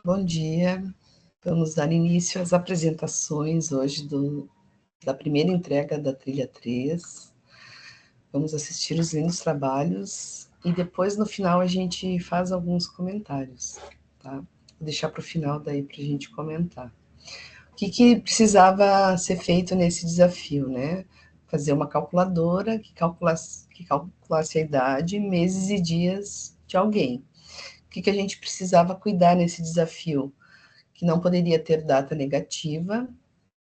Bom dia, vamos dar início às apresentações hoje da primeira entrega da trilha 3. Vamos assistir os lindos trabalhos e depois no final a gente faz alguns comentários, tá? Vou deixar para o final daí para a gente comentar. O que precisava ser feito nesse desafio, né? Fazer uma calculadora que calculasse a idade, meses e dias de alguém. O que a gente precisava cuidar nesse desafio? Que não poderia ter data negativa,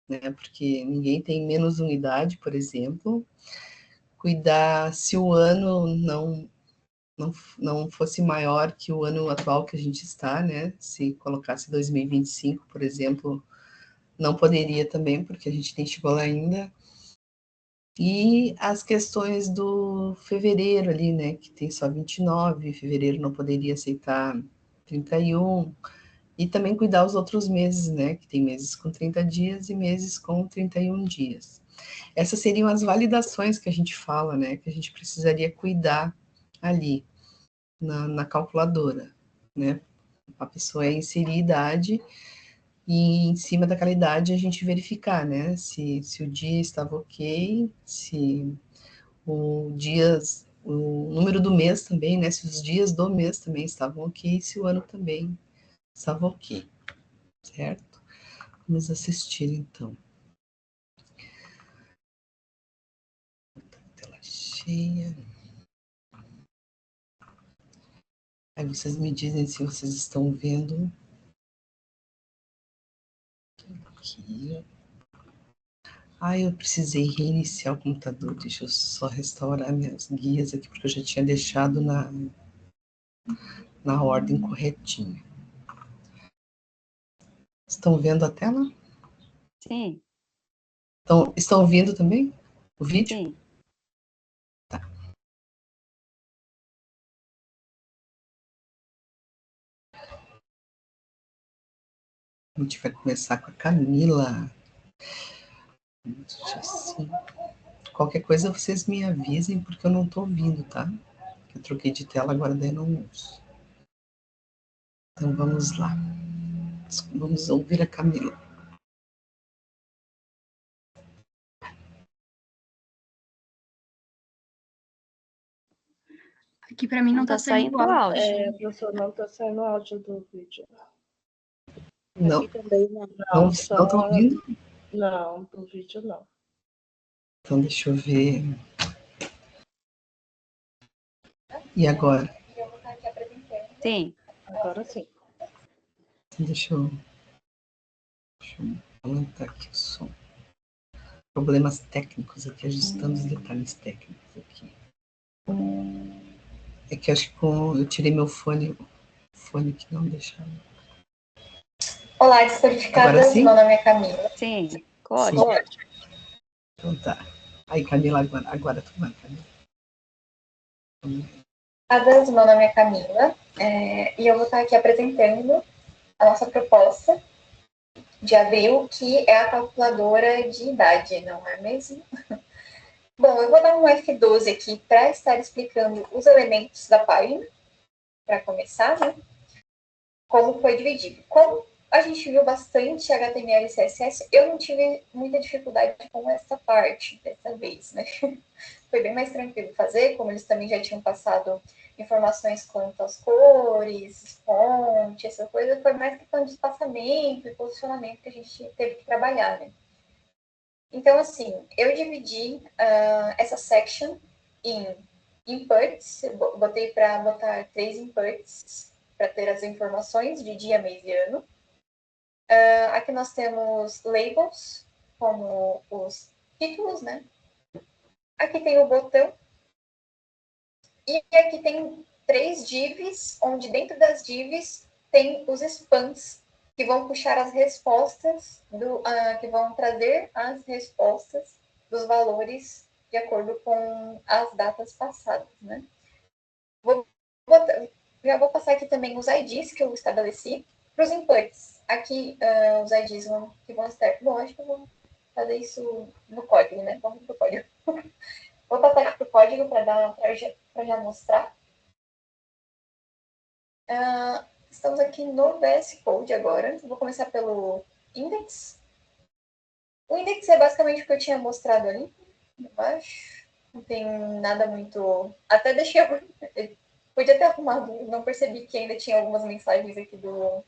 né, porque ninguém tem menos unidade, por exemplo. Cuidar se o ano não fosse maior que o ano atual que a gente está, né? Se colocasse 2025, por exemplo, não poderia também, porque a gente nem chegou lá ainda. E as questões do fevereiro ali, né? Que tem só 29, fevereiro não poderia aceitar 31. E também cuidar os outros meses, né? Que tem meses com 30 dias e meses com 31 dias. Essas seriam as validações que a gente fala, né? Que a gente precisaria cuidar ali na calculadora, né? A pessoa é inserir idade e em cima daquela idade a gente verificar, né? Se o dia estava ok, se o número do mês também, né? Se os dias do mês também estavam ok, se o ano também estava ok, certo? Vamos assistir, então. Tela cheia. Aí vocês me dizem se vocês estão vendo. Aqui. Eu precisei reiniciar o computador. Deixa eu só restaurar minhas guias aqui, porque eu já tinha deixado na ordem corretinha. Estão vendo a tela? Sim. Estão ouvindo também o vídeo? Sim. Tá. A gente vai começar com a Camila. Assim. Qualquer coisa vocês me avisem, porque eu não estou ouvindo, tá? Eu troquei de tela, agora daí não ouço. Então vamos lá. Vamos ouvir a Camila. Aqui para mim não tá saindo áudio. Professor, não tá saindo áudio do vídeo. Não. Aqui também não. Não tá ouvindo? Não, do vídeo não. Então deixa eu ver. E agora? Sim. Agora sim. Então deixa eu aumentar aqui o som. Problemas técnicos aqui, ajustando os detalhes técnicos aqui. É que acho que eu tirei meu fone que não deixava. Olá, descodificadas, meu nome é Camila. Sim, pode. Então tá. Aí, Camila, agora tu vai, Camila. Meu nome é Camila, e eu vou estar aqui apresentando a nossa proposta de abril, que é a calculadora de idade, não é mesmo? Bom, eu vou dar um F12 aqui para estar explicando os elementos da página, para começar, né? Como foi dividido. Como a gente viu bastante HTML e CSS, eu não tive muita dificuldade com essa parte dessa vez, né? Foi bem mais tranquilo fazer, como eles também já tinham passado informações quanto às cores, fonte, essa coisa, foi mais questão de espaçamento e posicionamento que a gente teve que trabalhar, né? Então, assim, eu dividi essa section em inputs, botei para botar 3 inputs para ter as informações de dia, mês e ano. Aqui nós temos labels, como os títulos, né? Aqui tem o botão. E aqui tem 3 divs, onde dentro das divs tem os spans, que vão puxar as respostas, que vão trazer as respostas dos valores de acordo com as datas passadas, né? Já vou passar aqui também os IDs que eu estabeleci para os inputs. Aqui, os IDs que vão estar... Bom, acho que eu vou fazer isso no código, né? Vamos para o código. Vou passar aqui para o código para já mostrar. estamos aqui no VS Code agora. Vou começar pelo index. O index é basicamente o que eu tinha mostrado ali embaixo. Não tem nada muito... Até deixei... Podia ter arrumado, não percebi que ainda tinha algumas mensagens aqui do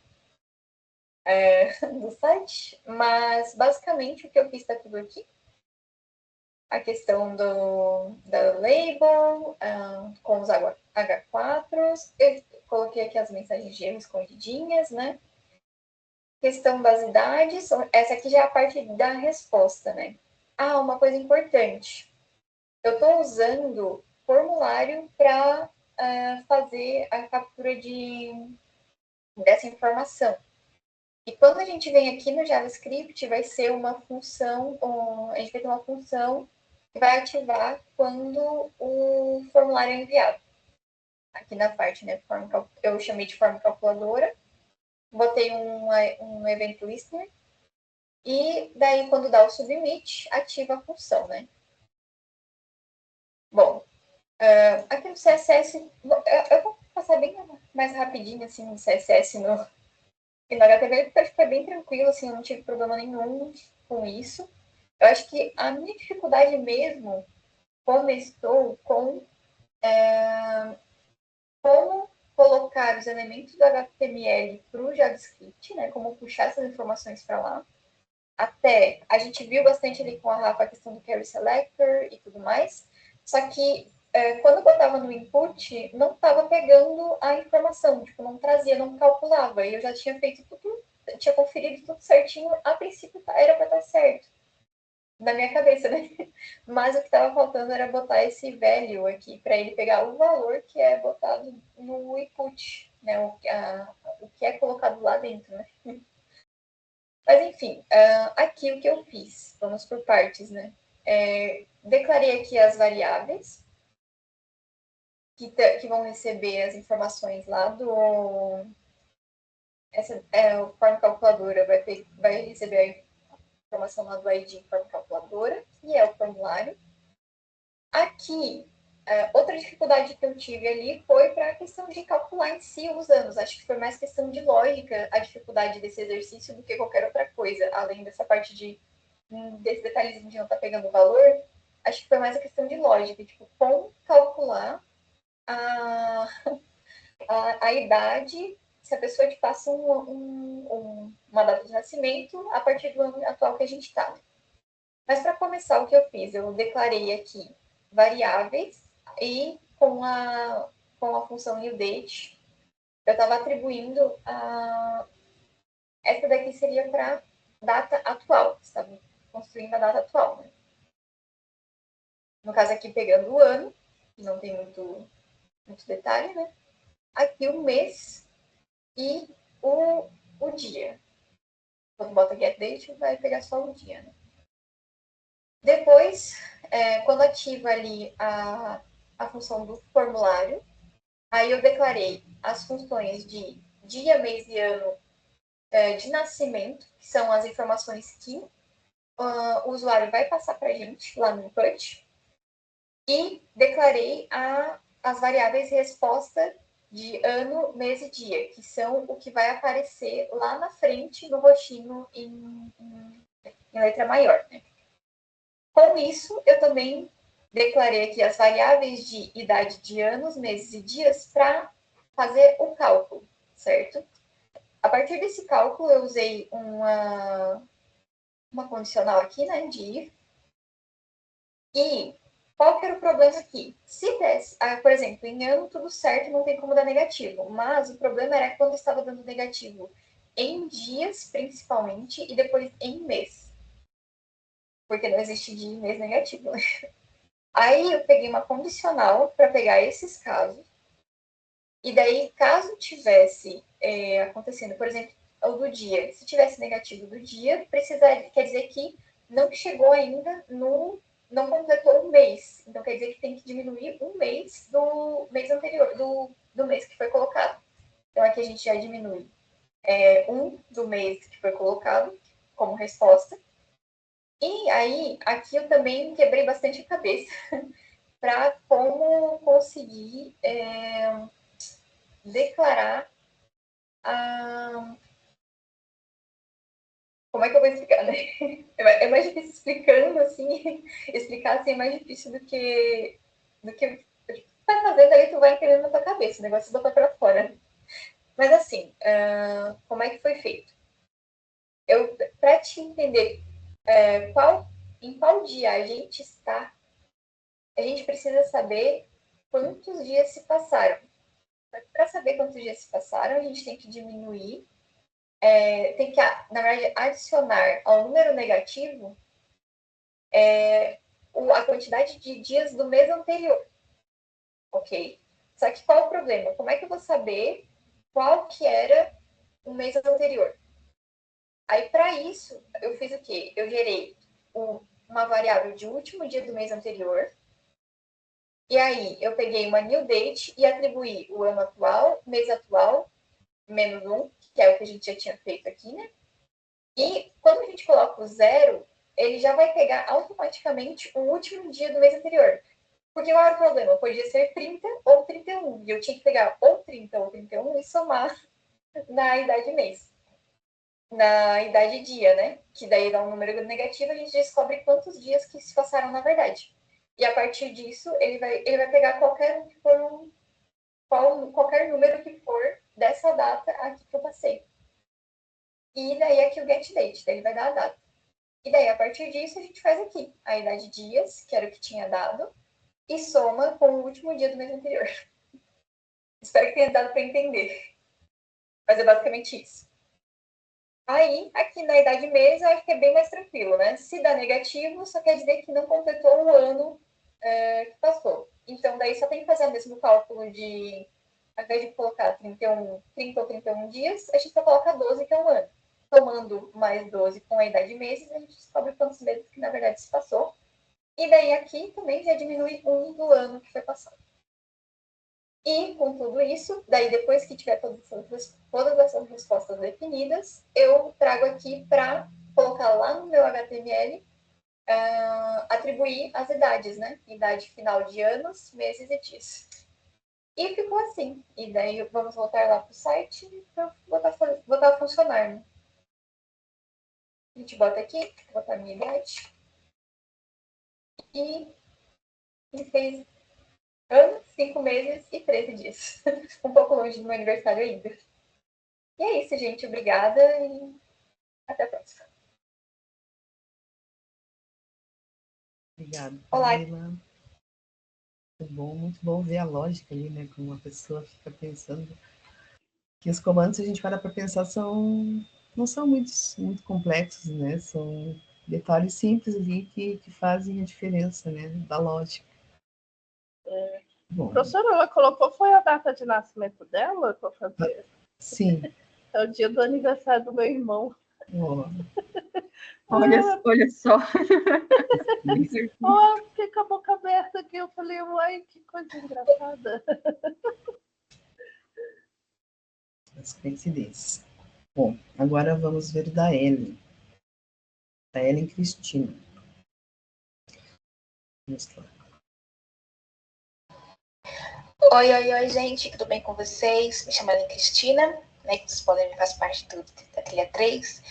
site. Mas, basicamente, o que eu fiz está tudo aqui. A questão da label, com os H4s. Eu coloquei aqui as mensagens de erro escondidinhas, né? Questão das idades. Essa aqui já é a parte da resposta, né? Uma coisa importante. Eu estou usando formulário para fazer a captura dessa informação. E quando a gente vem aqui no JavaScript, vai ser uma função, a gente vai ter uma função que vai ativar quando o formulário é enviado. Aqui na parte, né, eu chamei de forma calculadora, botei um event listener, e daí quando dá o submit, ativa a função, né? Bom, aqui no CSS, eu vou passar bem mais rapidinho, assim, no CSS e no HTML, porque eu acho que foi bem tranquilo, assim, eu não tive problema nenhum com isso. Eu acho que a minha dificuldade mesmo começou com como colocar os elementos do HTML para o JavaScript, né? Como puxar essas informações para lá. Até, a gente viu bastante ali com a Rafa a questão do Query Selector e tudo mais. Só que, quando eu botava no input, não estava pegando a informação. Tipo, não trazia, não calculava. E eu já tinha feito tudo, tinha conferido tudo certinho. A princípio, era para estar certo. Na minha cabeça, né? Mas o que estava faltando era botar esse value aqui, para ele pegar o valor que é botado no input, né? O que é colocado lá dentro, né? Mas, enfim, aqui o que eu fiz, vamos por partes, né? Declarei aqui as variáveis que vão receber as informações lá do... o form calculadora vai receber a informação lá do ID form calculadora, que é o formulário. Aqui, outra dificuldade que eu tive ali foi para a questão de calcular em si os anos. Acho que foi mais questão de lógica a dificuldade desse exercício do que qualquer outra coisa. Além dessa parte desse detalhezinho de não estar pegando o valor, acho que foi mais a questão de lógica. Tipo, como calcular a idade, se a pessoa te passa uma data de nascimento a partir do ano atual que a gente está. Mas para começar, o que eu fiz? Eu declarei aqui variáveis e com a função newDate, eu estava atribuindo essa daqui seria para data atual. Estava construindo a data atual, né? No caso aqui, pegando o ano, que não tem muito detalhe, né? Aqui o mês e o dia. Quando bota getDate, vai pegar só o dia, né? Depois, quando ativa ali a função do formulário, aí eu declarei as funções de dia, mês e ano de nascimento, que são as informações que o usuário vai passar para a gente lá no input, e declarei as variáveis resposta de ano, mês e dia, que são o que vai aparecer lá na frente no roxinho em letra maior, né? Com isso, eu também declarei aqui as variáveis de idade de anos, meses e dias para fazer o cálculo, certo? A partir desse cálculo, eu usei uma condicional aqui, né, de if. E qual que era o problema aqui? Se desse, por exemplo, em ano tudo certo, não tem como dar negativo, mas o problema era quando estava dando negativo em dias, principalmente, e depois em mês. Porque não existe dia e mês negativo, né? Aí eu peguei uma condicional para pegar esses casos. E daí, caso tivesse acontecendo, por exemplo, o do dia, se tivesse negativo do dia, quer dizer que não chegou ainda não completou um mês. Então, quer dizer que tem que diminuir um mês do mês anterior, do mês que foi colocado. Então, aqui a gente já diminui do mês que foi colocado como resposta. E aí, aqui eu também quebrei bastante a cabeça para como conseguir declarar Como é que eu vou explicar, né? É mais difícil explicando, assim, explicar assim é mais difícil do que tu vai fazendo, aí tu vai entendendo na tua cabeça, o negócio botar pra fora. Mas assim, como é que foi feito? Para te entender em qual dia a gente está, a gente precisa saber quantos dias se passaram. Para saber quantos dias se passaram, a gente tem que diminuir, tem que, na verdade, adicionar ao número negativo a quantidade de dias do mês anterior. Ok? Só que qual é o problema? Como é que eu vou saber qual que era o mês anterior? Aí, para isso, eu fiz o quê? Eu gerei uma variável de último dia do mês anterior. E aí, eu peguei uma new date e atribuí o ano atual, mês atual, menos 1, que é o que a gente já tinha feito aqui, né? E quando a gente coloca o 0, ele já vai pegar automaticamente o último dia do mês anterior. Porque qual era o problema? Podia ser 30 ou 31. E eu tinha que pegar ou 30 ou 31 e somar na idade mês. Na idade dia, né? Que daí dá um número negativo, a gente descobre quantos dias que se passaram na verdade. E a partir disso, ele vai pegar qualquer número que for dessa data aqui que eu passei. E daí aqui o get date, daí ele vai dar a data. E daí, a partir disso, a gente faz aqui a idade de dias, que era o que tinha dado, e soma com o último dia do mês anterior. Espero que tenha dado para entender. Mas é basicamente isso. Aí, aqui na idade mês, eu acho que é bem mais tranquilo, né? Se dá negativo, só quer dizer que não completou o ano que passou. Então, daí só tem que fazer o mesmo cálculo de, ao invés de colocar 30 ou 31 dias, a gente só coloca 12, que é um ano. Tomando mais 12 com a idade de meses, a gente descobre quantos meses que, na verdade, se passou. E daí aqui também já diminui um do ano que foi passado. E com tudo isso, daí depois que tiver todas essas respostas definidas, eu trago aqui para colocar lá no meu HTML, atribuir as idades, né? Idade final de anos, meses e dias. E ficou assim. E daí vamos voltar lá para o site para botar a funcionar. Né? A gente bota aqui, vou botar a minha idade. E ele fez anos, 5 meses e 13 dias. Um pouco longe do meu aniversário ainda. E é isso, gente. Obrigada e até a próxima. Obrigada. Olá. Muito bom ver a lógica ali, né? Como uma pessoa fica pensando. Que os comandos, se a gente para pensar, não são muito complexos, né? São detalhes simples ali que fazem a diferença, né? Da lógica. Bom. Professora, ela colocou, foi a data de nascimento dela para fazer? Sim. É o dia do aniversário do meu irmão. Oh. Olha só. Fiquei com a boca aberta aqui. Eu falei, uai, que coisa engraçada. As coincidências. Bom, agora vamos ver da Ellen. Da Ellen Cristina. Vamos lá. Oi, gente, tudo bem com vocês? Me chamo Ellen Cristina, né, que vocês podem ver, faz parte da trilha 3.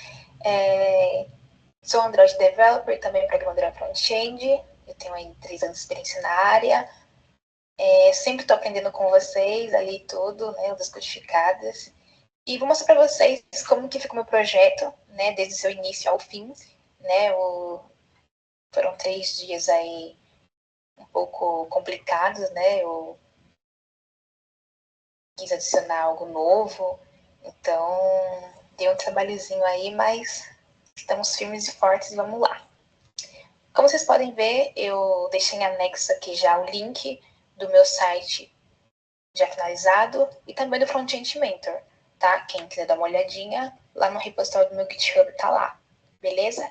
Sou Android Developer, também programadora front-end. Eu tenho aí 3 anos de experiência na área. Sempre estou aprendendo com vocês ali tudo, né, das codificadas. E vou mostrar para vocês como que fica o meu projeto, né, desde o seu início ao fim. Né, foram 3 dias aí um pouco complicados, né, eu quis adicionar algo novo, então deu um trabalhozinho aí, mas estamos firmes e fortes, vamos lá. Como vocês podem ver, eu deixei em anexo aqui já o link do meu site já finalizado e também do Front-End Mentor, tá? Quem quiser dar uma olhadinha, lá no repositório do meu GitHub tá lá, beleza?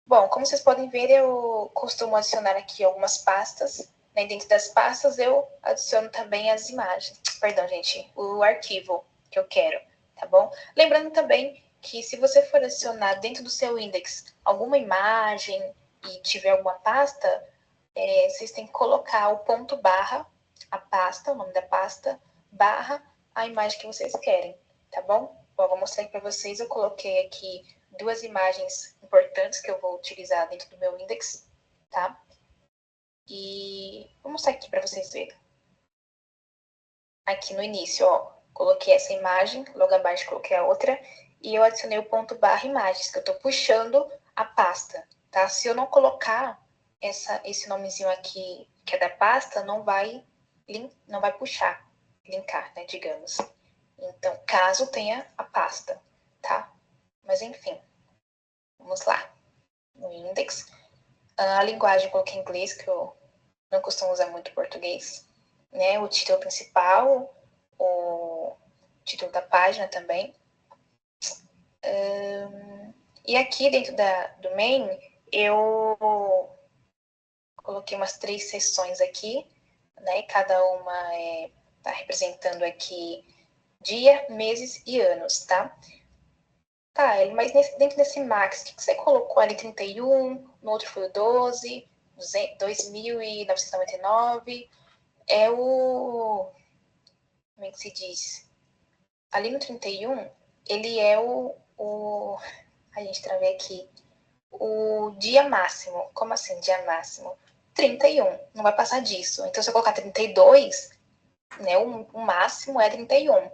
Bom, como vocês podem ver, eu costumo adicionar aqui algumas pastas, né? Dentro das pastas eu adiciono também as imagens, perdão, gente, o arquivo que eu quero, tá bom? Lembrando também que se você for adicionar dentro do seu index alguma imagem e tiver alguma pasta, vocês têm que colocar o ponto barra, a pasta, o nome da pasta, barra a imagem que vocês querem, tá bom? Bom, vou mostrar aqui para vocês. Eu coloquei aqui 2 imagens importantes que eu vou utilizar dentro do meu index, tá? E vou mostrar aqui para vocês verem. Aqui no início, ó, coloquei essa imagem, logo abaixo coloquei a outra, e eu adicionei o ponto barra imagens, que eu estou puxando a pasta, tá? Se eu não colocar esse nomezinho aqui, que é da pasta, não vai puxar, linkar, né, digamos. Então, caso tenha a pasta, tá? Mas, enfim, vamos lá. No index, a linguagem eu coloquei em inglês, que eu não costumo usar muito português, né? O título principal, o título da página também. E aqui dentro do main, eu coloquei umas 3 seções aqui, né? Cada uma tá representando aqui dia, meses e anos, tá? Tá, mas dentro desse max, o que você colocou ali? 31, no outro foi o 12, 2.999. É o... Como é que se diz? Ali no 31, ele é a gente travei aqui. O dia máximo. Como assim, dia máximo? 31. Não vai passar disso. Então, se eu colocar 32, né, o máximo é 31.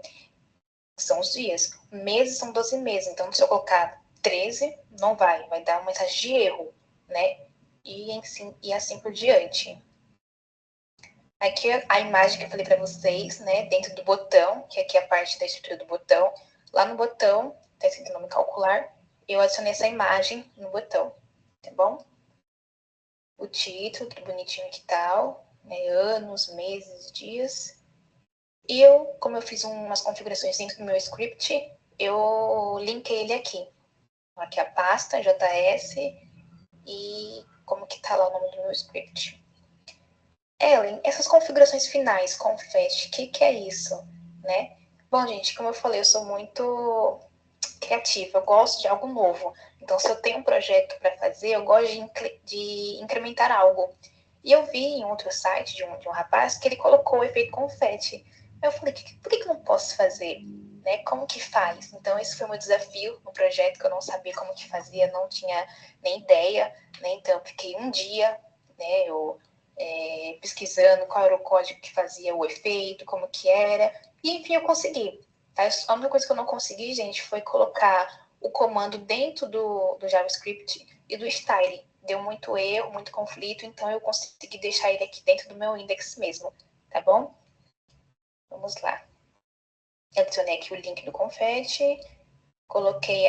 São os dias. Meses são 12 meses. Então, se eu colocar 13, não vai. Vai dar uma mensagem de erro, né? E assim por diante. Aqui a imagem que eu falei para vocês, né? Dentro do botão, que aqui é a parte da estrutura do botão. Lá no botão, tá escrito nome calcular. Eu adicionei essa imagem no botão, tá bom? O título, tudo bonitinho aqui tal, né? Anos, meses, dias. E como eu fiz umas configurações dentro do meu script, eu linkei ele aqui. Aqui a pasta, JS, e como que tá lá o nome do meu script. Ellen, essas configurações finais, confete, o que é isso, né? Bom, gente, como eu falei, eu sou muito criativa, eu gosto de algo novo. Então, se eu tenho um projeto para fazer, eu gosto de incrementar algo. E eu vi em outro site de um rapaz que ele colocou o efeito confete. Eu falei, por que eu não posso fazer? Né? Como que faz? Então, esse foi o meu desafio no projeto, que eu não sabia como que fazia, não tinha nem ideia, né? Então, eu fiquei um dia, né, pesquisando qual era o código que fazia o efeito, como que era, e enfim, eu consegui. Tá? A única coisa que eu não consegui, gente, foi colocar o comando dentro do JavaScript e do style. Deu muito erro, muito conflito, então eu consegui deixar ele aqui dentro do meu index mesmo, tá bom? Vamos lá. Eu adicionei aqui o link do confete, coloquei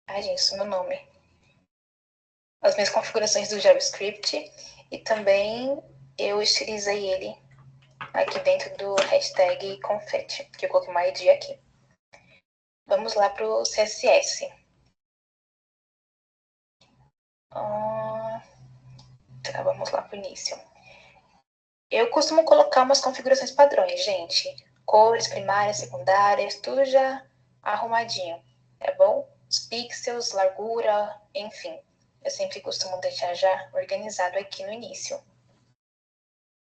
Ai, gente, isso é meu nome. As minhas configurações do JavaScript e também eu estilizei ele aqui dentro do hashtag confete, que eu coloquei uma ID aqui. Vamos lá para o CSS. Tá, vamos lá para o início. Eu costumo colocar umas configurações padrões, gente. Cores primárias, secundárias, tudo já arrumadinho, tá bom? Os pixels, largura, enfim. Eu sempre costumo deixar já organizado aqui no início.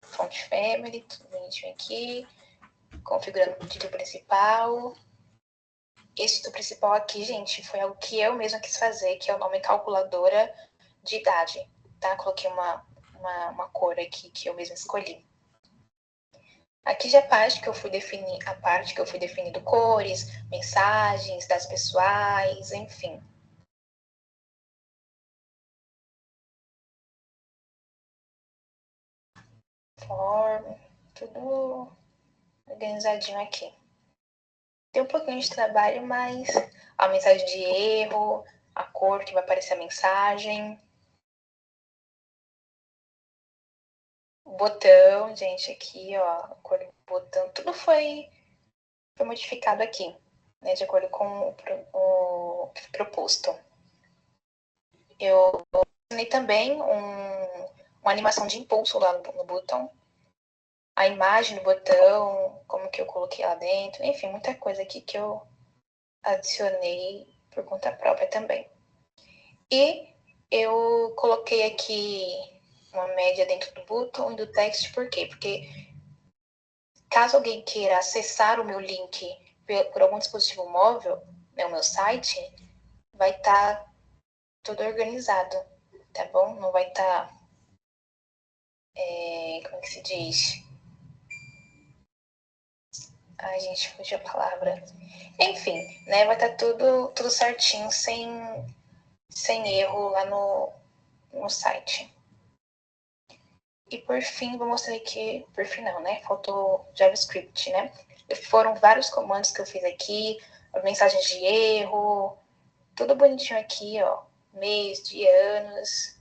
Font family, tudo bonitinho aqui. Configurando o título principal. Esse título principal aqui, gente, foi algo que eu mesma quis fazer, que é o nome calculadora de idade, tá? Coloquei uma cor aqui que eu mesma escolhi. Aqui já a parte que eu fui definindo cores, mensagens, dados pessoais, enfim. Form, tudo organizadinho aqui. Tem um pouquinho de trabalho, mas a mensagem de erro, a cor que vai aparecer a mensagem. O botão, gente, aqui, ó, a cor do botão, tudo foi modificado aqui, né, de acordo com o que foi proposto. Eu adicionei também uma animação de impulso lá no botão, a imagem do botão, como que eu coloquei lá dentro, enfim, muita coisa aqui que eu adicionei por conta própria também. E eu coloquei aqui uma média dentro do botão e do text, por quê? Porque Caso alguém queira acessar o meu link por algum dispositivo móvel, né, o meu site, vai estar tudo organizado, tá bom? Não vai estar, como que se diz? Ai, gente, fugiu a palavra. Enfim, né, vai estar tudo certinho, sem erro lá no site. E por fim, vou mostrar aqui, por fim não, né? Faltou JavaScript, né? Foram vários comandos que eu fiz aqui, mensagens de erro, tudo bonitinho aqui, ó. Mês, dia, anos,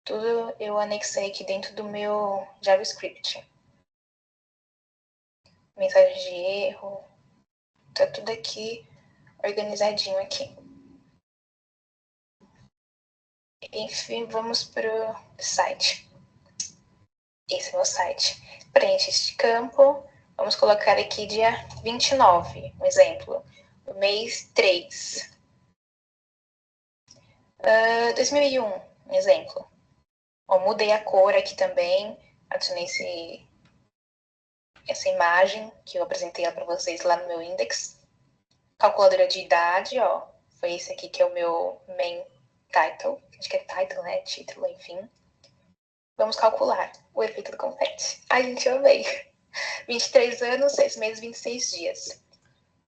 tudo eu anexei aqui dentro do meu JavaScript. Mensagens de erro, tá tudo aqui organizadinho aqui. Enfim, vamos pro site. Esse é o meu site. Preenche este campo. Vamos colocar aqui dia 29, um exemplo. Mês 3. 2001, um exemplo. Ó, mudei a cor aqui também. Adicionei essa imagem que eu apresentei para vocês lá no meu index. Calculadora de idade, ó. Foi esse aqui que é o meu main title. Acho que é title, né? Título, enfim. Vamos calcular o efeito do confete. Ai, gente, eu amei. 23 anos, 6 meses, 26 dias.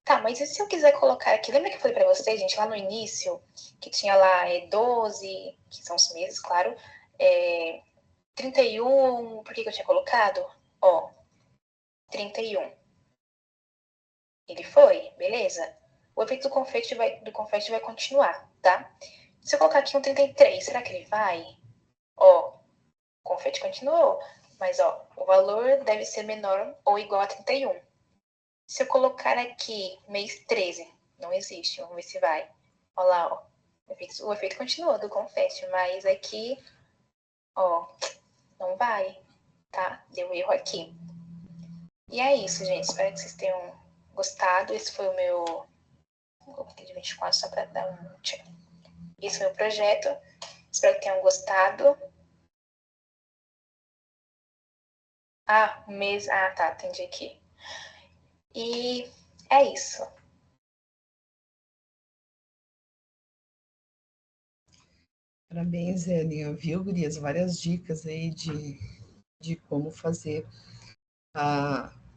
Tá, mas e se eu quiser colocar aqui? Lembra que eu falei pra vocês, gente, lá no início, que tinha lá 12, que são os meses, claro, 31, por que eu tinha colocado? Ó, 31. Ele foi, beleza. O efeito do confete vai continuar, tá? Se eu colocar aqui um 33, será que ele vai? Ó, o confete continuou, mas ó, o valor deve ser menor ou igual a 31. Se eu colocar aqui mês 13, não existe, vamos ver se vai. Olha lá, ó. O efeito continua do confete, mas aqui, ó, não vai, tá? Deu erro aqui. E é isso, gente. Espero que vocês tenham gostado. Esse foi o meu... Vou colocar de 24 só para dar um tchau. Esse foi o meu projeto. Espero que tenham gostado. Ah, o mês... Ah, tá. Entendi aqui. E é isso. Parabéns, Elinha. Viu, gurias? Várias dicas aí de como fazer.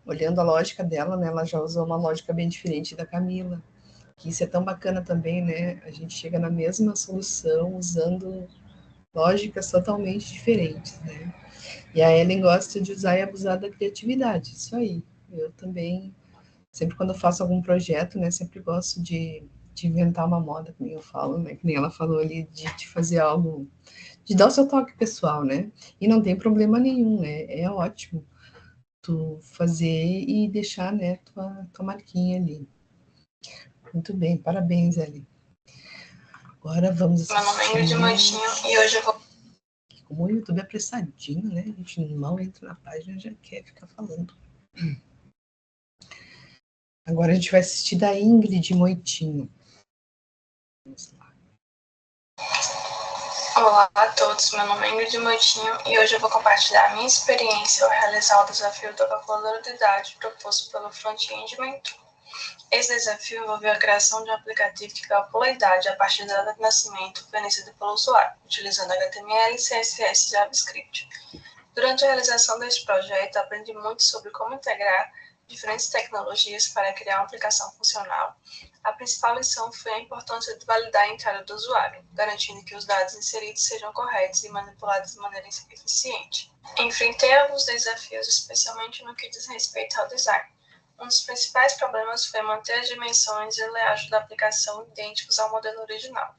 Olhando a lógica dela, né? Ela já usou uma lógica bem diferente da Camila. Que isso é tão bacana também, né? A gente chega na mesma solução usando lógicas totalmente diferentes, né? E a Ellen gosta de usar e abusar da criatividade. Isso aí. Eu também, sempre quando eu faço algum projeto, né? Sempre gosto de inventar uma moda, que nem eu falo, né? Que nem ela falou ali, de fazer algo, de dar o seu toque pessoal, né? E não tem problema nenhum, né? É ótimo tu fazer e deixar, né, tua marquinha ali. Muito bem, parabéns, Eli. Agora vamos assistir. Meu nome é Ingrid Moitinho e hoje eu vou... Como o YouTube é apressadinho, né? A gente mal entra na página e já quer ficar falando. Agora a gente vai assistir da Ingrid Moitinho. Vamos lá. Olá a todos, meu nome é Ingrid Moitinho e hoje eu vou compartilhar a minha experiência ao realizar o desafio da calculadora de idade proposto pelo Front-End Mentor. Esse desafio envolveu a criação de um aplicativo que calcula a idade a partir da data de nascimento fornecida pelo usuário, utilizando HTML, CSS e JavaScript. Durante a realização deste projeto, aprendi muito sobre como integrar diferentes tecnologias para criar uma aplicação funcional. A principal lição foi a importância de validar a entrada do usuário, garantindo que os dados inseridos sejam corretos e manipulados de maneira eficiente. Enfrentei alguns desafios, especialmente no que diz respeito ao design. Um dos principais problemas foi manter as dimensões e o layout da aplicação idênticos ao modelo original.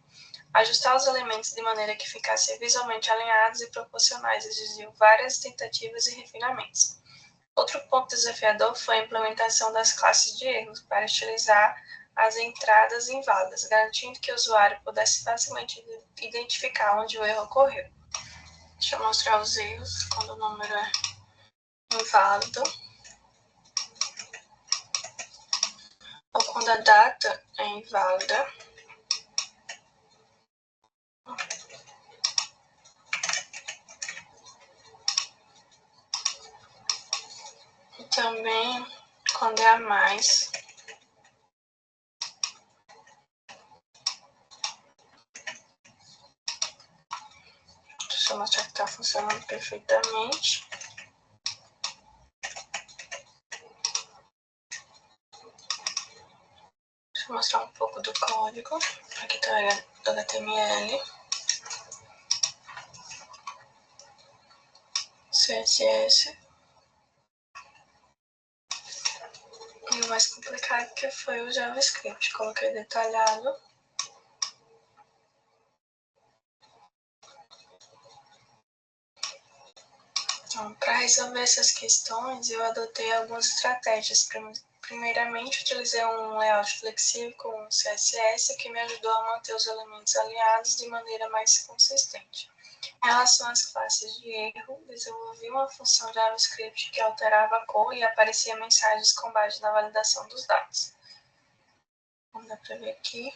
Ajustar os elementos de maneira que ficassem visualmente alinhados e proporcionais exigiu várias tentativas e refinamentos. Outro ponto desafiador foi a implementação das classes de erros para estilizar as entradas inválidas, garantindo que o usuário pudesse facilmente identificar onde o erro ocorreu. Deixa eu mostrar os erros quando o número é inválido ou quando a data é inválida. também, quando é a mais, deixa eu mostrar que está funcionando perfeitamente. Deixa eu mostrar um pouco do código. Aqui está o HTML, CSS. E o mais complicado que foi o JavaScript. Coloquei detalhado. Então, para resolver essas questões, eu adotei algumas estratégias. Primeiramente, utilizei um layout flexível com o CSS, que me ajudou a manter os elementos alinhados de maneira mais consistente. Em relação às classes de erro, desenvolvi uma função JavaScript que alterava a cor e aparecia mensagens com base na validação dos dados. Vamos dar para ver aqui.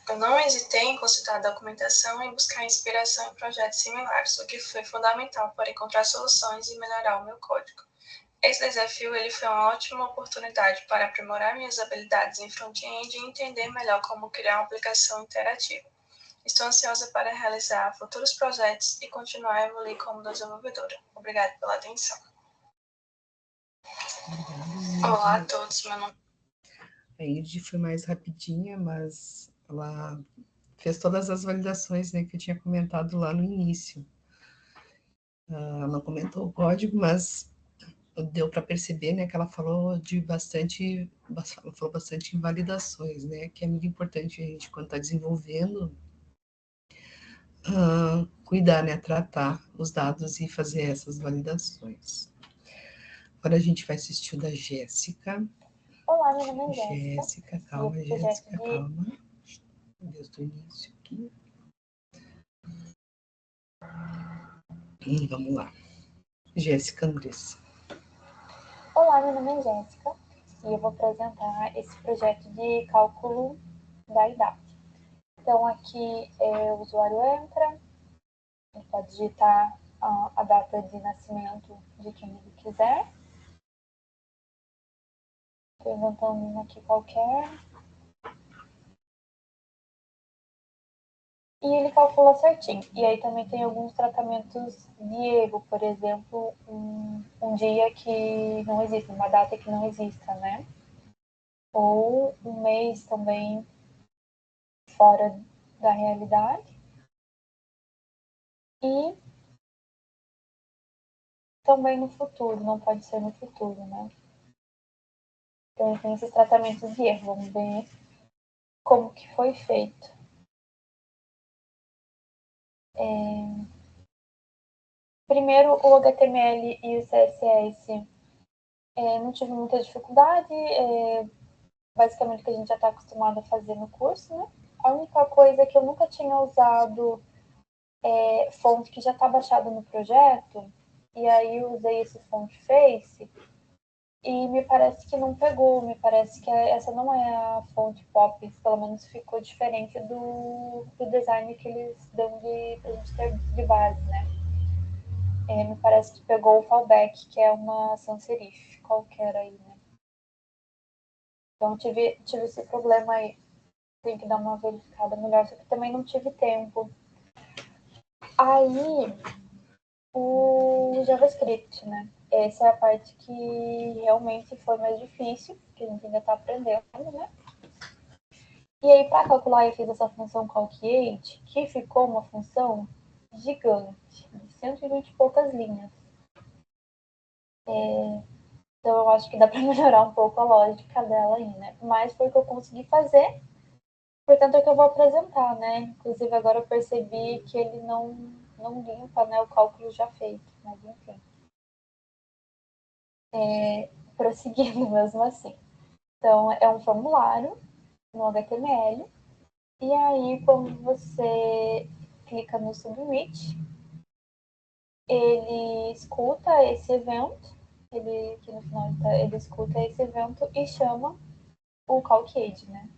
Eu não hesitei em consultar a documentação e buscar inspiração em projetos similares, o que foi fundamental para encontrar soluções e melhorar o meu código. Esse desafio ele foi uma ótima oportunidade para aprimorar minhas habilidades em front-end e entender melhor como criar uma aplicação interativa. Estou ansiosa para realizar futuros projetos e continuar a evoluir como desenvolvedora. Obrigada pela atenção. Olá a todos, meu nome... A Ingrid foi mais rapidinha, mas ela fez todas as validações, né, que eu tinha comentado lá no início. Ela não comentou o código, mas deu para perceber, né, que ela falou bastante em validações, né, que é muito importante a gente, quando está desenvolvendo, cuidar, né, tratar os dados e fazer essas validações. Agora a gente vai assistir o da Jéssica. Olá, meu nome é Jéssica, calma, Jéssica, calma. Desde o início aqui. Vamos lá. Jéssica Andressa. Olá, meu nome é Jéssica e eu vou apresentar esse projeto de cálculo da idade. Então, aqui o usuário entra, ele pode digitar a data de nascimento de quem ele quiser. Estou inventando uma aqui qualquer. E ele calcula certinho. E aí também tem alguns tratamentos de erro, por exemplo, um dia que não existe, uma data que não exista, né? Ou um mês também fora da realidade. E também no futuro, não pode ser no futuro, né? Então tem esses tratamentos de erro. Vamos ver como que foi feito. Primeiro, o HTML e o CSS não tive muita dificuldade, basicamente o que a gente já está acostumado a fazer no curso, né? A única coisa é que eu nunca tinha usado fonte que já está baixada no projeto, e aí eu usei esse font face, e me parece que não pegou, me parece que essa não é a fonte pop, pelo menos ficou diferente do design que eles dão pra gente ter de base, né? Me parece que pegou o fallback, que é uma sans serif qualquer aí, né? Então tive esse problema aí. Tem que dar uma verificada melhor, só que também não tive tempo. Aí, o JavaScript, né? Essa é a parte que realmente foi mais difícil, que a gente ainda está aprendendo, né? E aí, para calcular, eu fiz essa função calculate, que ficou uma função gigante, de 120 e poucas linhas. Então, eu acho que dá para melhorar um pouco a lógica dela aí, né? Mas foi o que eu consegui fazer, portanto, é que eu vou apresentar, né? Inclusive, agora eu percebi que ele não limpa, né, o cálculo já feito, mas enfim. Prosseguindo mesmo assim. Então, é um formulário no HTML, e aí, quando você clica no Submit, ele escuta esse evento, que no final ele escuta esse evento e chama o calculate, né?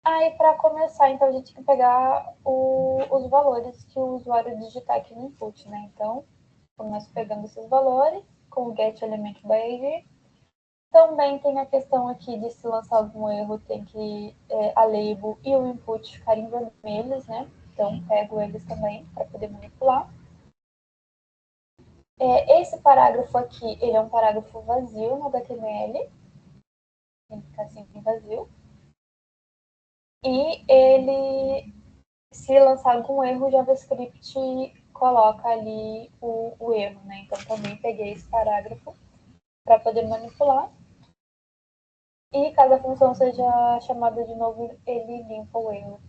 Aí, para começar, então, a gente tem que pegar os valores que o usuário digitar aqui no input, né? Então, começo pegando esses valores com o get element by ID. Também tem a questão aqui de se lançar algum erro, tem que a label e o input ficarem vermelhos, né? Então, pego eles também para poder manipular. Esse parágrafo aqui, ele é um parágrafo vazio no HTML. Tem que ficar assim, vazio. E ele, se lançar algum erro, o JavaScript coloca ali o erro, né? Então, também peguei esse parágrafo para poder manipular. E caso a função seja chamada de novo, ele limpa o erro.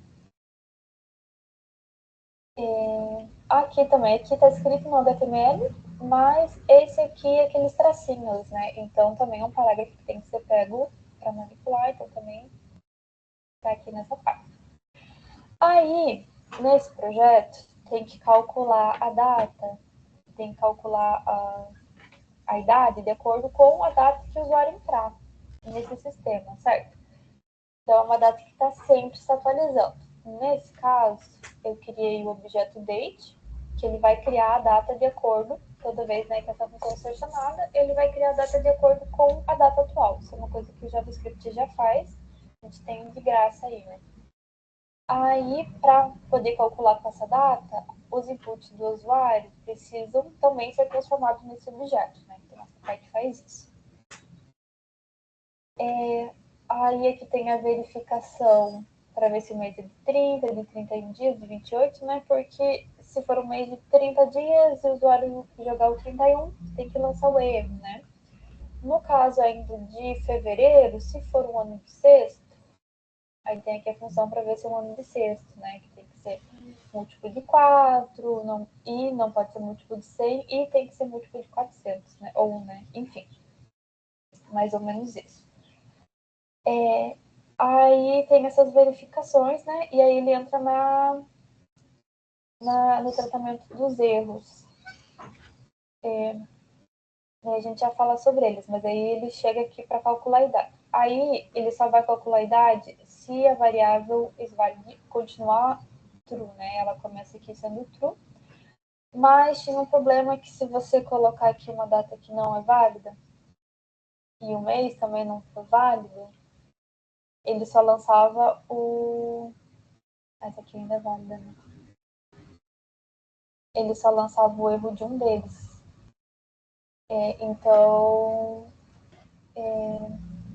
Aqui também, aqui está escrito no HTML, mas esse aqui é aqueles tracinhos, né? Então também é um parágrafo que tem que ser pego para manipular, então também está aqui nessa parte. Aí, nesse projeto, tem que calcular a data, tem que calcular a idade de acordo com a data que o usuário entrar nesse sistema, certo? Então, é uma data que está sempre se atualizando. Nesse caso, eu criei o objeto date, que ele vai criar a data de acordo, toda vez, né, que essa função for chamada, ele vai criar a data de acordo com a data atual. Isso é uma coisa que o JavaScript já faz, a gente tem de graça aí, né? Aí, para poder calcular com essa data, os inputs do usuário precisam também ser transformados nesse objeto, né? Então, essa parte faz isso. Aí aqui tem a verificação para ver se o mês é de 30, de 31 dias, de 28, né? Porque se for um mês de 30 dias e o usuário jogar o 31, tem que lançar o erro, né? No caso ainda de fevereiro, se for um ano de sexto, aí tem aqui a função para ver se é um ano de sexto, né? Que tem que ser múltiplo de 4, não pode ser múltiplo de 100 e tem que ser múltiplo de 400, né? Ou, né? Enfim, mais ou menos isso. Aí tem essas verificações, né? E aí ele entra no tratamento dos erros. A gente já fala sobre eles, mas aí ele chega aqui para calcular a idade. Aí ele só vai calcular a idade se a variável slide continuar true, né? Ela começa aqui sendo true. Mas tinha um problema que se você colocar aqui uma data que não é válida e o mês também não for válido, ele só lançava o... Essa aqui ainda é válida, né? Ele só lançava o erro de um deles. Então,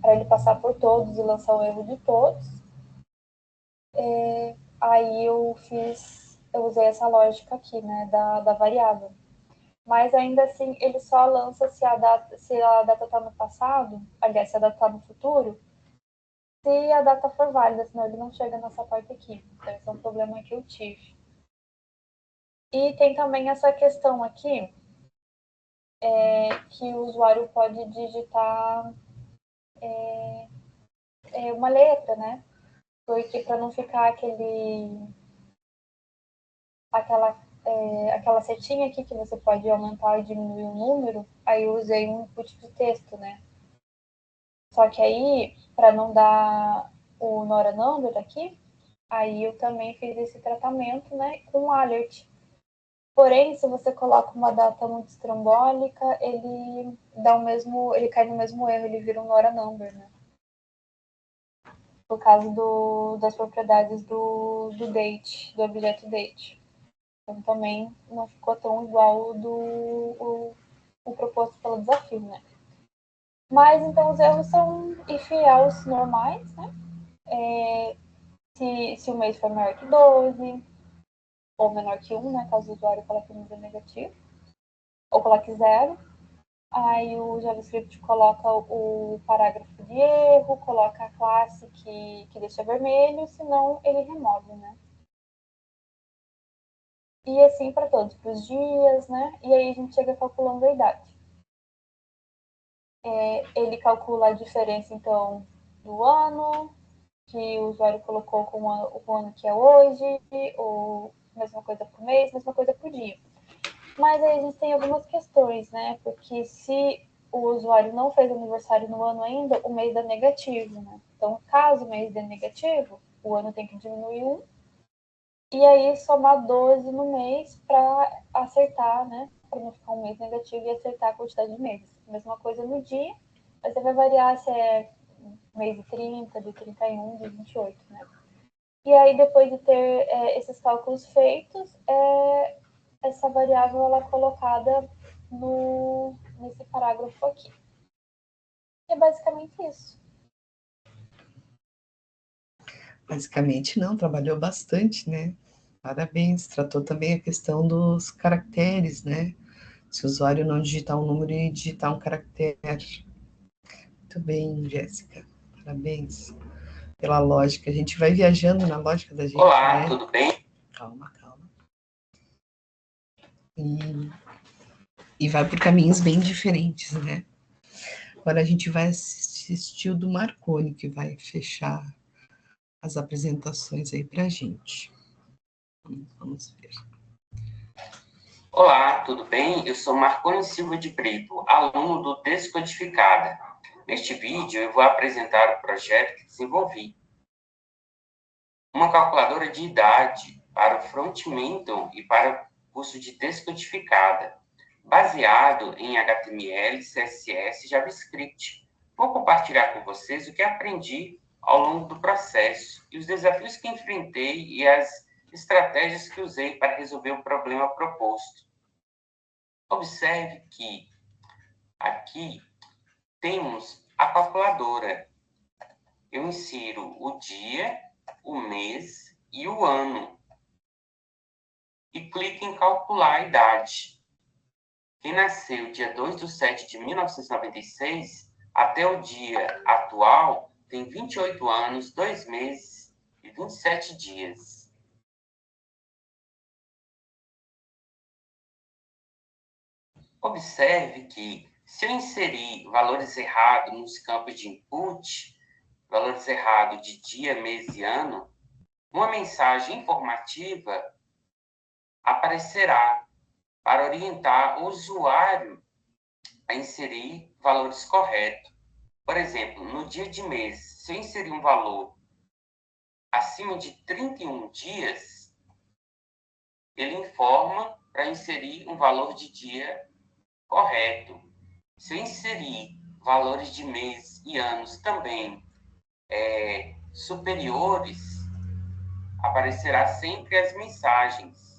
para ele passar por todos e lançar o erro de todos, aí eu usei essa lógica aqui, né, da variável. Mas ainda assim, ele só lança se a data está no passado, aliás, se a data está no futuro, se a data for válida, senão ele não chega nessa parte aqui. Então, esse é um problema que eu tive. E tem também essa questão aqui, que o usuário pode digitar uma letra, né? Porque para não ficar aquela setinha aqui que você pode aumentar e diminuir o número, aí eu usei um input de texto, né? Só que aí, para não dar o Nora Number aqui, aí eu também fiz esse tratamento, né, com alert. Porém, se você coloca uma data muito estrambólica, ele cai no mesmo erro, ele vira um Nora Number, né? Por causa das propriedades do date, do objeto date. Então também não ficou tão igual o proposto pelo desafio, né? Mas então os erros são if else normais, né? Se o mês for maior que 12, ou menor que 1, né? Caso o usuário coloque um número negativo, ou coloque 0. Aí o JavaScript coloca o parágrafo de erro, coloca a classe que deixa vermelho, senão ele remove, né? E assim para todos os dias, né? E aí a gente chega calculando a idade. Ele calcula a diferença, então, do ano que o usuário colocou com o ano que é hoje, ou mesma coisa por mês, mesma coisa por dia. Mas aí a gente tem algumas questões, né? Porque se o usuário não fez aniversário no ano ainda, o mês dá negativo, né? Então, caso o mês dê negativo, o ano tem que diminuir 1. E aí somar 12 no mês para acertar, né? Para não ficar um mês negativo e acertar a quantidade de meses. Mesma coisa no dia, mas você vai variar se é mês de 30, de 31, de 28, né? E aí, depois de ter esses cálculos feitos, essa variável ela é colocada nesse parágrafo aqui. E é basicamente isso. Basicamente não, trabalhou bastante, né? Parabéns, tratou também a questão dos caracteres, né? Se o usuário não digitar um número e digitar um caractere. Muito bem, Jéssica, parabéns pela lógica. A gente vai viajando na lógica da gente, Olá, né? tudo bem? Calma. E vai por caminhos bem diferentes, né? Agora a gente vai assistir o do Marconi, que vai fechar as apresentações aí pra gente. Vamos ver. Olá, tudo bem? Eu sou Marconi Silva de Brito, aluno do Descodificada. Neste vídeo, eu vou apresentar o projeto que desenvolvi. Uma calculadora de idade para o Frontmenton e para o curso de Descodificada, baseado em HTML, CSS e JavaScript. Vou compartilhar com vocês o que aprendi ao longo do processo e os desafios que enfrentei e as estratégias que usei para resolver o problema proposto. Observe que aqui temos a calculadora. Eu insiro o dia, o mês e o ano. E clico em calcular a idade. Quem nasceu dia 2/7/1996 até o dia atual tem 28 anos, 2 meses e 27 dias. Observe que, se eu inserir valores errados nos campos de input, valores errados de dia, mês e ano, uma mensagem informativa aparecerá para orientar o usuário a inserir valores corretos. Por exemplo, no dia de mês, se eu inserir um valor acima de 31 dias, ele informa para inserir um valor de dia correto. Se eu inserir valores de mês e anos também superiores, aparecerá sempre as mensagens.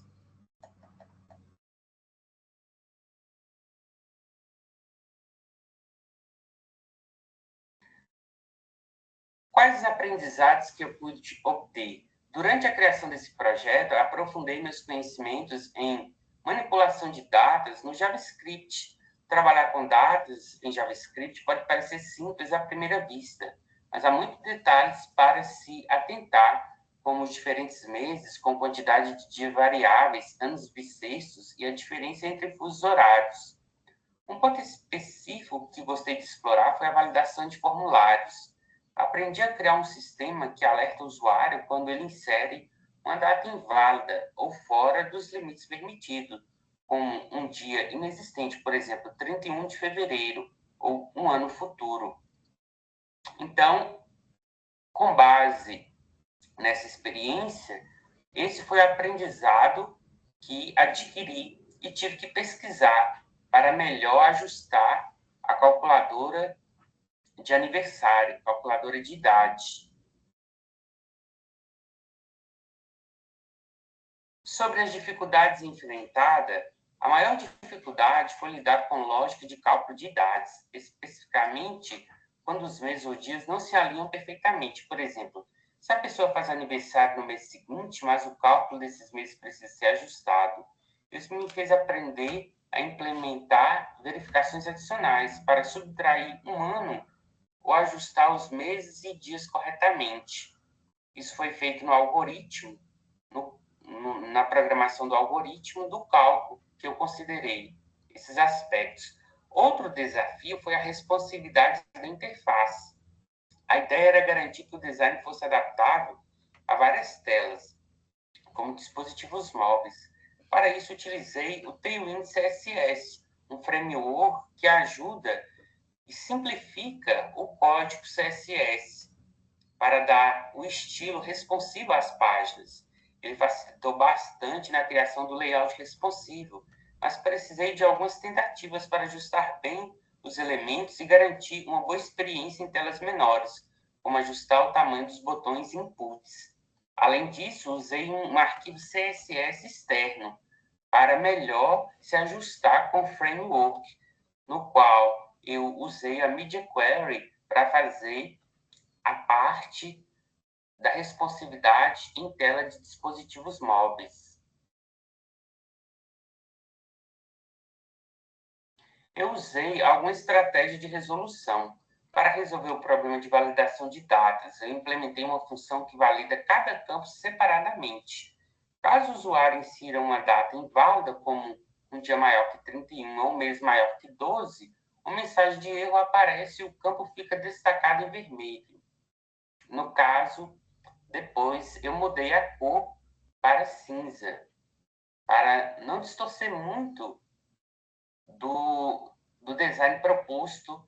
Quais os aprendizados que eu pude obter? Durante a criação desse projeto, eu aprofundei meus conhecimentos em manipulação de dados no JavaScript. Trabalhar com dados em JavaScript pode parecer simples à primeira vista, mas há muitos detalhes para se atentar, como os diferentes meses, com quantidade de dias variáveis, anos bissextos e a diferença entre fusos horários. Um ponto específico que gostei de explorar foi a validação de formulários. Aprendi a criar um sistema que alerta o usuário quando ele insere uma data inválida ou fora dos limites permitidos, como um dia inexistente, por exemplo, 31 de fevereiro, ou um ano futuro. Então, com base nessa experiência, esse foi o aprendizado que adquiri e tive que pesquisar para melhor ajustar a calculadora de aniversário, calculadora de idade. Sobre as dificuldades enfrentadas, a maior dificuldade foi lidar com lógica de cálculo de idades, especificamente quando os meses ou dias não se alinham perfeitamente. Por exemplo, se a pessoa faz aniversário no mês seguinte, mas o cálculo desses meses precisa ser ajustado. Isso me fez aprender a implementar verificações adicionais para subtrair um ano ou ajustar os meses e dias corretamente. Isso foi feito no algoritmo, na programação do algoritmo do cálculo, que eu considerei esses aspectos. Outro desafio foi a responsividade da interface. A ideia era garantir que o design fosse adaptável a várias telas, como dispositivos móveis. Para isso, utilizei o Tailwind CSS, um framework que ajuda e simplifica o código CSS para dar o estilo responsivo às páginas. Ele facilitou bastante na criação do layout responsivo, mas precisei de algumas tentativas para ajustar bem os elementos e garantir uma boa experiência em telas menores, como ajustar o tamanho dos botões e inputs. Além disso, usei um arquivo CSS externo para melhor se ajustar com o framework, no qual eu usei a Media Query para fazer a parte da responsividade em tela de dispositivos móveis. Eu usei alguma estratégia de resolução. Para resolver o problema de validação de datas, eu implementei uma função que valida cada campo separadamente. Caso o usuário insira uma data inválida, como um dia maior que 31 ou um mês maior que 12, uma mensagem de erro aparece e o campo fica destacado em vermelho. No caso, depois eu mudei a cor para cinza, para não distorcer muito do design proposto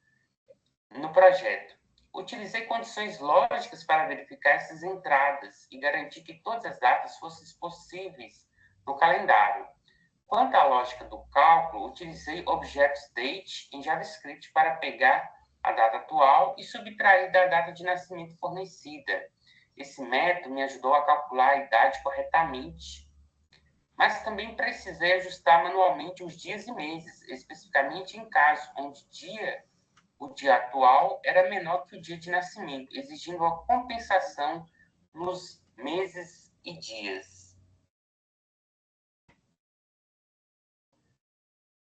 no projeto. Utilizei condições lógicas para verificar essas entradas e garantir que todas as datas fossem possíveis no calendário. Quanto à lógica do cálculo, utilizei objects_date em JavaScript para pegar a data atual e subtrair da data de nascimento fornecida. Esse método me ajudou a calcular a idade corretamente, mas também precisei ajustar manualmente os dias e meses, especificamente em casos onde o dia atual era menor que o dia de nascimento, exigindo a compensação nos meses e dias.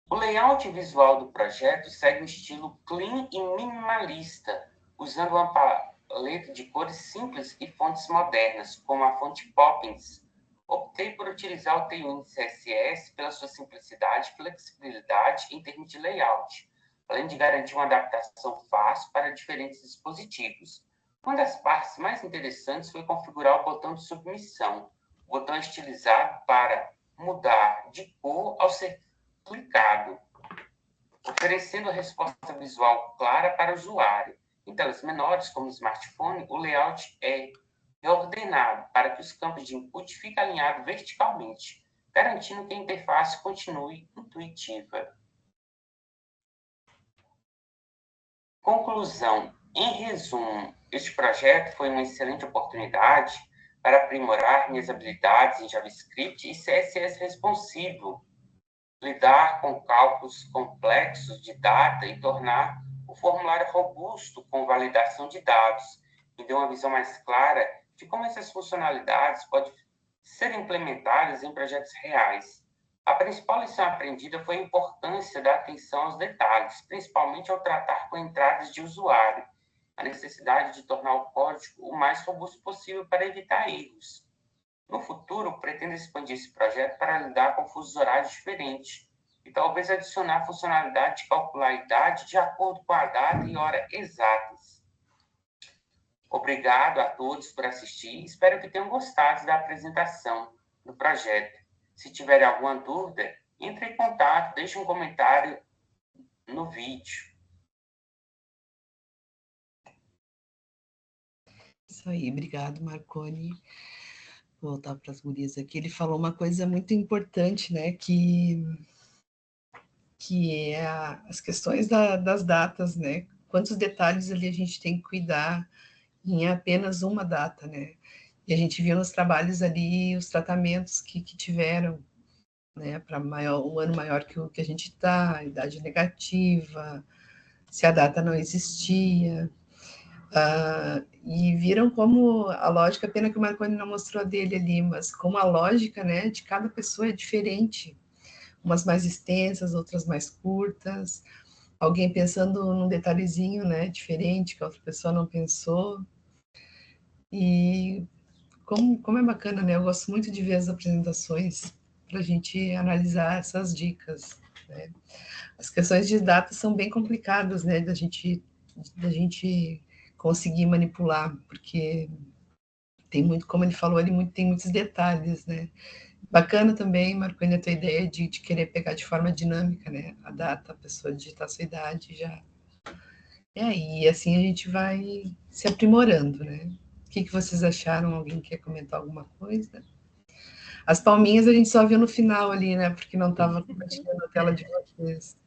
O layout visual do projeto segue um estilo clean e minimalista, usando uma paleta de cores simples e fontes modernas, como a fonte Poppins. Optei por utilizar o Tailwind CSS pela sua simplicidade e flexibilidade em termos de layout, além de garantir uma adaptação fácil para diferentes dispositivos. Uma das partes mais interessantes foi configurar o botão de submissão. O botão é estilizado para mudar de cor ao ser clicado, oferecendo a resposta visual clara para o usuário. Em telas menores, como o smartphone, o layout é reordenado para que os campos de input fiquem alinhados verticalmente, garantindo que a interface continue intuitiva. Conclusão. Em resumo, este projeto foi uma excelente oportunidade para aprimorar minhas habilidades em JavaScript e CSS responsivo, lidar com cálculos complexos de data e tornar o formulário robusto com validação de dados. Me deu uma visão mais clara de como essas funcionalidades podem ser implementadas em projetos reais. A principal lição aprendida foi a importância da atenção aos detalhes, principalmente ao tratar com entradas de usuário, a necessidade de tornar o código o mais robusto possível para evitar erros. No futuro, pretendo expandir esse projeto para lidar com fusos horários diferentes e talvez adicionar a funcionalidade de calcular a idade de acordo com a data e hora exatas. Obrigado a todos por assistir. Espero que tenham gostado da apresentação do projeto. Se tiverem alguma dúvida, entre em contato, deixe um comentário no vídeo. Isso aí, obrigado, Marconi. Vou voltar para as gurias aqui. Ele falou uma coisa muito importante, né, que é as questões das datas, né? Quantos detalhes ali a gente tem que cuidar em apenas uma data, né? E a gente viu nos trabalhos ali os tratamentos que tiveram, né, para um ano maior que o que a gente está, idade negativa, se a data não existia. E viram como a lógica, pena que o Marconi não mostrou a dele ali, mas como a lógica, né, de cada pessoa é diferente, umas mais extensas, outras mais curtas, alguém pensando num detalhezinho, né, diferente, que a outra pessoa não pensou, e como é bacana, né, eu gosto muito de ver as apresentações, para a gente analisar essas dicas, né. As questões de data são bem complicadas, né, da gente conseguir manipular, porque tem muito, como ele falou, tem muitos detalhes, né? Bacana também, Marconi, a tua ideia de querer pegar de forma dinâmica, né? A data, a pessoa digitar a sua idade já. E assim a gente vai se aprimorando, né? que vocês acharam? Alguém quer comentar alguma coisa? As palminhas a gente só viu no final ali, né? Porque não estava compartilhando a tela de vocês.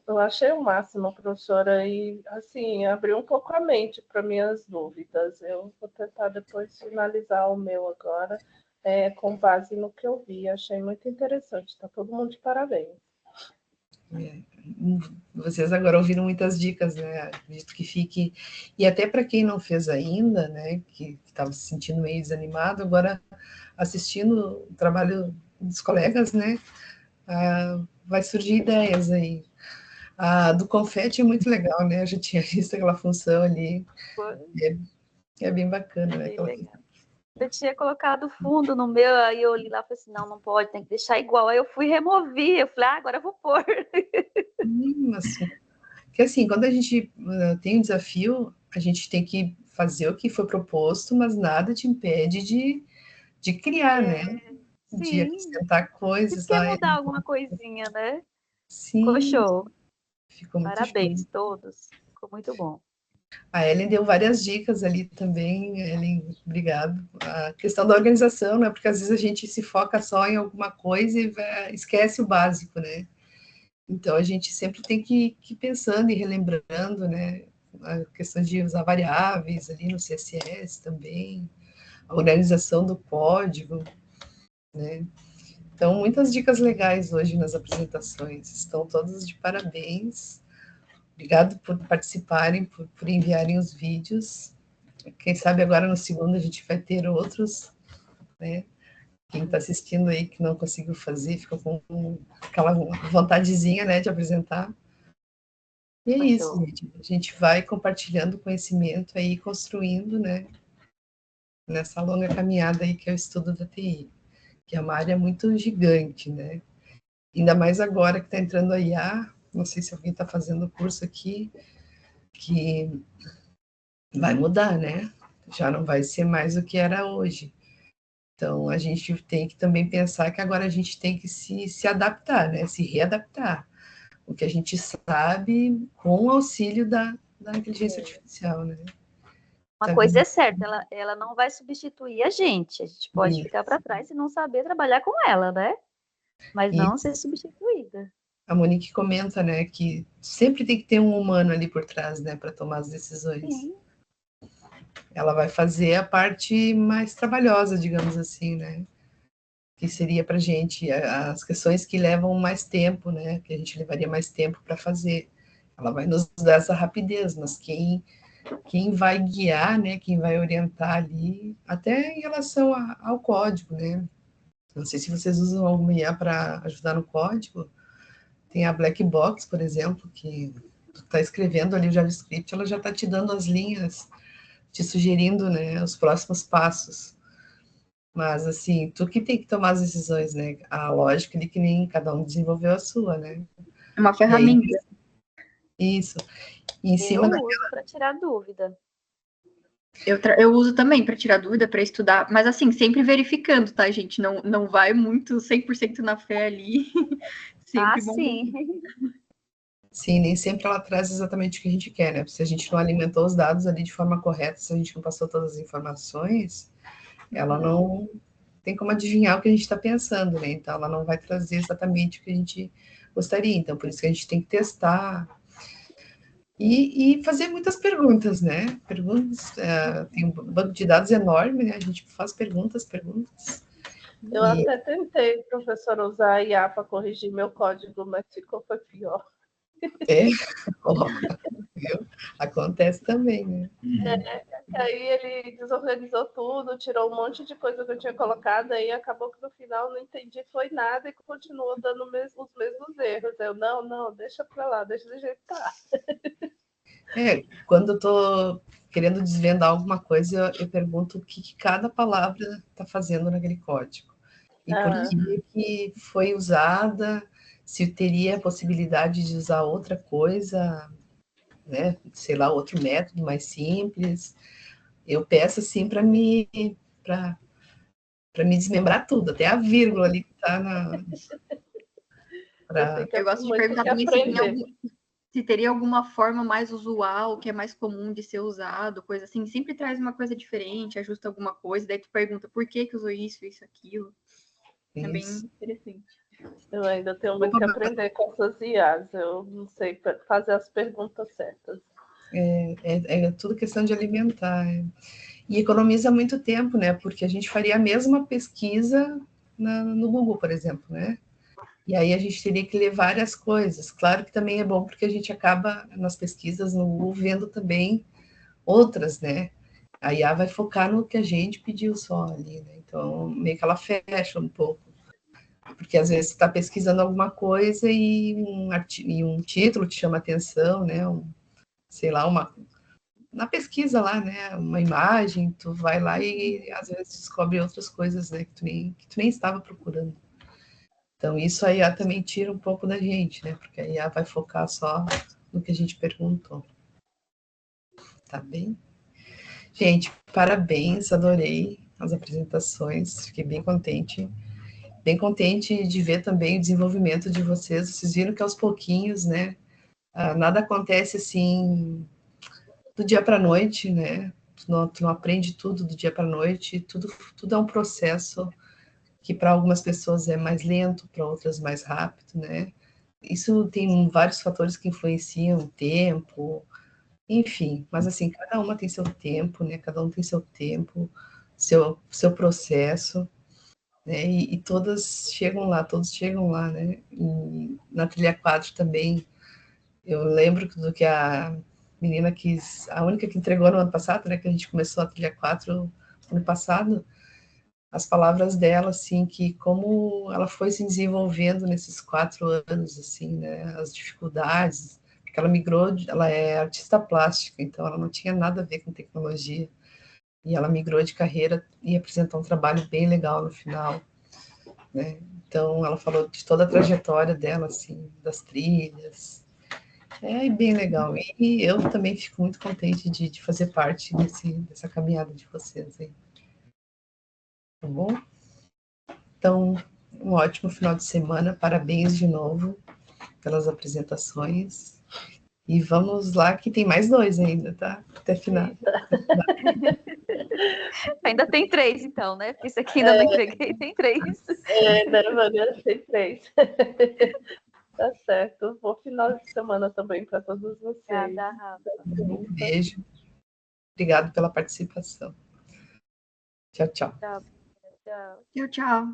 Eu achei o máximo, professora, e assim, abriu um pouco a mente para minhas dúvidas. Eu vou tentar depois finalizar o meu agora, com base no que eu vi. Achei muito interessante, está todo mundo de parabéns. Vocês agora ouviram muitas dicas, né? Acredito que fique. E até para quem não fez ainda, né? Que estava se sentindo meio desanimado, agora assistindo o trabalho dos colegas, né? Vai surgir ideias aí. A do confete é muito legal, né? Eu já tinha visto aquela função ali. É bem bacana, né? Eu tinha colocado fundo no meu, aí eu olhei lá e falei assim, não pode, tem que deixar igual. Aí eu fui remover, eu falei, agora eu vou pôr. Que assim, quando a gente tem um desafio, a gente tem que fazer o que foi proposto, mas nada te impede de criar, né? De acrescentar coisas. Quer mudar alguma coisinha, né? Sim. Ficou show. Ficou muito Parabéns, show. todos. Ficou muito bom. A Ellen deu várias dicas ali também. Ellen, obrigado. A questão da organização, né? Porque às vezes a gente se foca só em alguma coisa e esquece o básico, né? Então a gente sempre tem que ir pensando e relembrando, né? A questão de usar variáveis ali no CSS também, a organização do código, né? Então, muitas dicas legais hoje nas apresentações. Estão todas de parabéns. Obrigado por participarem, por enviarem os vídeos. Quem sabe agora no segundo a gente vai ter outros, né? Quem está assistindo aí que não conseguiu fazer, ficou com aquela vontadezinha, né, de apresentar. E é isso, gente. A gente vai compartilhando conhecimento aí, construindo, né, nessa longa caminhada aí que é o estudo da TI, que é uma área muito gigante, né? Ainda mais agora que está entrando a IA, não sei se alguém está fazendo o curso aqui, que vai mudar, né? Já não vai ser mais o que era hoje. Então, a gente tem que também pensar que agora a gente tem que se adaptar, né? Se readaptar. O que a gente sabe com o auxílio da inteligência artificial, né? Uma coisa é certa, ela não vai substituir a gente. A gente pode ficar para trás e não saber trabalhar com ela, né? Mas não ser substituída. A Monique comenta, né, que sempre tem que ter um humano ali por trás, né, para tomar as decisões. Sim. Ela vai fazer a parte mais trabalhosa, digamos assim, né? Que seria para a gente as questões que levam mais tempo, né? Que a gente levaria mais tempo para fazer. Ela vai nos dar essa rapidez, mas quem vai guiar, né? Quem vai orientar ali, até em relação ao código, né? Não sei se vocês usam alguma IA para ajudar no código. Tem a Black Box, por exemplo, que tu está escrevendo ali o JavaScript, ela já está te dando as linhas, te sugerindo, né, os próximos passos. Mas, assim, tu que tem que tomar as decisões, né? A lógica de que nem cada um desenvolveu a sua, né? É uma ferramenta. Isso. E em cima daquela... uso para tirar dúvida. Eu uso também para tirar dúvida, para estudar, mas assim, sempre verificando, tá, gente? Não vai muito 100% na fé ali. Sempre sim. Sim, nem sempre ela traz exatamente o que a gente quer, né? Se a gente não alimentou os dados ali de forma correta, se a gente não passou todas as informações, ela não tem como adivinhar o que a gente está pensando, né? Então, ela não vai trazer exatamente o que a gente gostaria. Então, por isso que a gente tem que testar e fazer muitas perguntas, né? Perguntas, tem um banco de dados enorme, né? A gente faz perguntas. Eu até tentei, professora, usar a IA para corrigir meu código, mas foi pior. Viu? Acontece também, né? Aí ele desorganizou tudo, tirou um monte de coisa que eu tinha colocado, aí acabou que no final não entendi foi nada e continuou dando os mesmos erros. Eu, não, deixa pra lá, deixa do jeito que tá. Quando eu tô querendo desvendar alguma coisa, eu pergunto o que cada palavra está fazendo naquele código. E por que foi usada, se teria a possibilidade de usar outra coisa, né? Sei lá, outro método mais simples. Eu peço assim para me desmembrar tudo, até a vírgula ali que está na. Eu gosto de perguntar também se tem se teria alguma forma mais usual, que é mais comum de ser usado, coisa assim. Sempre traz uma coisa diferente, ajusta alguma coisa, daí tu pergunta por que usou isso, aquilo. É bem interessante. Eu ainda tenho muito que aprender com essas IAs. Eu não sei fazer as perguntas certas. É tudo questão de alimentar. E economiza muito tempo, né? Porque a gente faria a mesma pesquisa no Google, por exemplo, né? E aí a gente teria que ler várias coisas. Claro que também é bom porque a gente acaba, nas pesquisas no Google, vendo também outras, né? A IA vai focar no que a gente pediu só ali, né? Então, meio que ela fecha um pouco. Porque às vezes você está pesquisando alguma coisa e um título te chama atenção, né? Sei lá, na pesquisa lá, né? Uma imagem, tu vai lá e às vezes descobre outras coisas, né? Que tu nem estava procurando. Então, isso a IA também tira um pouco da gente, né? Porque a IA vai focar só no que a gente perguntou. Tá bem? Gente, parabéns, adorei as apresentações, fiquei bem contente. Bem contente de ver também o desenvolvimento de vocês. Vocês viram que aos pouquinhos, né? Nada acontece assim do dia para a noite, né? Tu não aprende tudo do dia para a noite, tudo é um processo que para algumas pessoas é mais lento, para outras mais rápido, né? Isso tem vários fatores que influenciam o tempo, enfim, mas assim, cada uma tem seu tempo, né? Cada um tem seu tempo, seu processo, né? E todos chegam lá, né? E na trilha 4 também, eu lembro do que a menina a única que entregou no ano passado, né? Que a gente começou a trilha 4 ano passado, as palavras dela, assim, que como ela foi se desenvolvendo nesses 4 anos, assim, né? As dificuldades, porque ela migrou, ela é artista plástica, então ela não tinha nada a ver com tecnologia. E ela migrou de carreira e apresentou um trabalho bem legal no final, né? Então, ela falou de toda a trajetória dela, assim, das trilhas. É bem legal. E eu também fico muito contente de fazer parte dessa caminhada de vocês aí. Tá bom? Então, um ótimo final de semana. Parabéns de novo pelas apresentações. E vamos lá, que tem mais 2 ainda, tá? Até final. Ainda tem 3, então, né? Porque isso aqui ainda não entreguei, tem 3. Né, Maria? Tem 3. Tá certo. Bom final de semana também para todos vocês. Obrigada, Rafa. Um beijo. Obrigado pela participação. Tchau, tchau. Tchau. Tchau. Tchau.